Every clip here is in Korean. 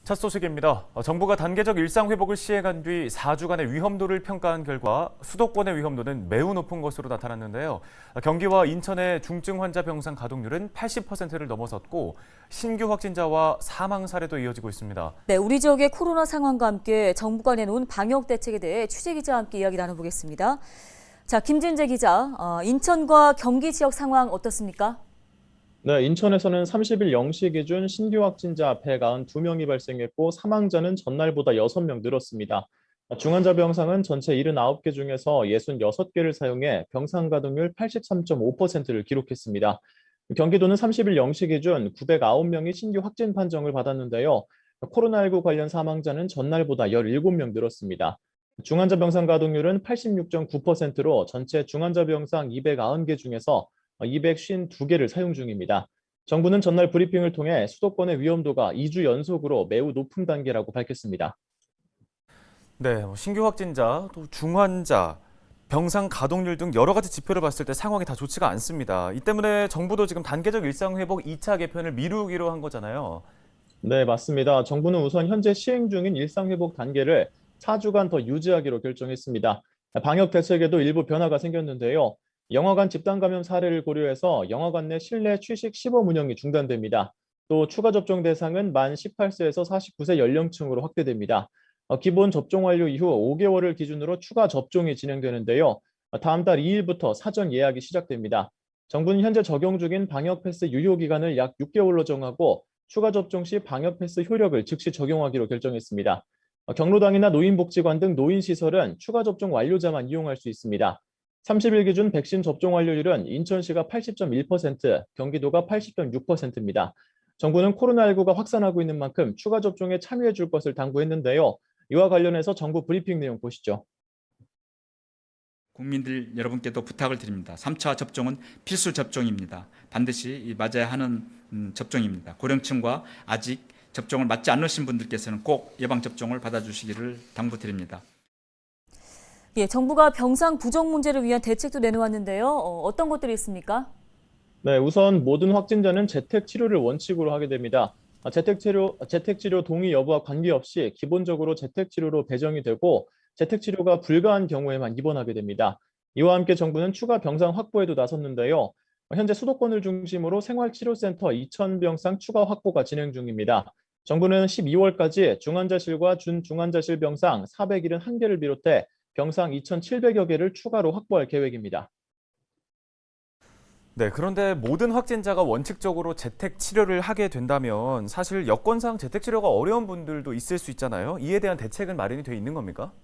첫 소식입니다. 정부가 단계적 일상 회복을 시행한 뒤 4주간의 위험도를 평가한 결과 수도권의 위험도는 매우 높은 것으로 나타났는데요. 경기와 인천의 중증 환자 병상 가동률은 80%를 넘어섰고 신규 확진자와 사망 사례도 이어지고 있습니다. 네, 우리 지역의 코로나 상황과 함께 정부가 내놓은 방역 대책에 대해 취재 기자와 함께 이야기 나눠보겠습니다. 자, 김진재 기자, 인천과 경기 지역 상황 어떻습니까? 네, 인천에서는 30일 0시 기준 신규 확진자 192명이 발생했고 사망자는 전날보다 6명 늘었습니다. 중환자 병상은 전체 79개 중에서 66개를 사용해 병상 가동률 83.5%를 기록했습니다. 경기도는 30일 0시 기준 909명이 신규 확진 판정을 받았는데요. 코로나19 관련 사망자는 전날보다 17명 늘었습니다. 중환자 병상 가동률은 86.9%로 전체 중환자 병상 290개 중에서 252개를 사용 중입니다. 정부는 전날 브리핑을 통해 수도권의 위험도가 2주 연속으로 매우 높은 단계라고 밝혔습니다. 네, 신규 확진자, 또 중환자, 병상 가동률 등 여러 가지 지표를 봤을 때 상황이 다 좋지가 않습니다. 이 때문에 정부도 지금 단계적 일상 회복 2차 개편을 미루기로 한 거잖아요. 네, 맞습니다. 정부는 우선 현재 시행 중인 일상회복 단계를 4주간 더 유지하기로 결정했습니다. 방역 대책에도 일부 변화가 생겼는데요. 영화관 집단 감염 사례를 고려해서 영화관 내 실내 취식 시범 운영이 중단됩니다. 또 추가 접종 대상은 만 18세에서 49세 연령층으로 확대됩니다. 기본 접종 완료 이후 5개월을 기준으로 추가 접종이 진행되는데요. 다음 달 2일부터 사전 예약이 시작됩니다. 정부는 현재 적용 중인 방역 패스 유효 기간을 약 6개월로 정하고 추가 접종 시 방역 패스 효력을 즉시 적용하기로 결정했습니다. 경로당이나 노인복지관 등 노인시설은 추가 접종 완료자만 이용할 수 있습니다. 30일 기준 백신 접종 완료율은 인천시가 80.1%, 경기도가 80.6%입니다. 정부는 코로나19가 확산하고 있는 만큼 추가 접종에 참여해 줄 것을 당부했는데요. 이와 관련해서 정부 브리핑 내용 보시죠. 국민들 여러분께도 부탁을 드립니다. 3차 접종은 필수 접종입니다. 반드시 맞아야 하는 접종입니다. 고령층과 아직 접종을 맞지 않으신 분들께서는 꼭 예방접종을 받아주시기를 당부드립니다. 예, 정부가 병상 부족 문제를 위한 대책도 내놓았는데요. 어떤 것들이 있습니까? 네, 우선 모든 확진자는 재택 치료를 원칙으로 하게 됩니다. 재택 치료 동의 여부와 관계없이 기본적으로 재택 치료로 배정이 되고 재택 치료가 불가한 경우에만 입원하게 됩니다. 이와 함께 정부는 추가 병상 확보에도 나섰는데요. 현재 수도권을 중심으로 생활치료센터 2,000병상 추가 확보가 진행 중입니다. 정부는 12월까지 중환자실과 준중환자실 병상 471개를 비롯해 병상 2,700여 개를 추가로 확보할 계획입니다. 네, 그런데 모든 확진자가 원칙적으로 재택 치료를 하게 된다면 사실 여건상 재택 치료가 어려운 분들도 있을 수 있잖아요. 이에 대한 대책은 마련이 돼 있는 겁니까?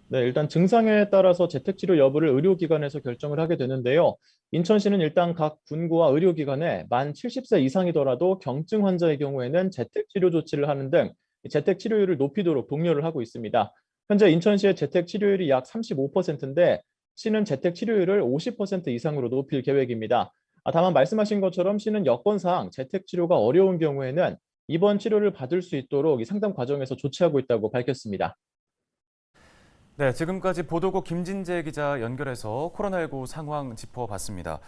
네, 일단 증상에 따라서 재택치료 여부를 의료기관에서 결정을 하게 되는데요. 인천시는 일단 각 분구와 의료기관에 만 70세 이상이더라도 경증 환자의 경우에는 재택치료 조치를 하는 등 재택치료율을 높이도록 독려를 하고 있습니다. 현재 인천시의 재택치료율이 약 35%인데 시는 재택치료율을 50% 이상으로 높일 계획입니다. 다만 말씀하신 것처럼 시는 여건상 재택치료가 어려운 경우에는 입원 치료를 받을 수 있도록 이 상담 과정에서 조치하고 있다고 밝혔습니다. 네, 지금까지 보도국 김진재 기자 연결해서 코로나19 상황 짚어봤습니다.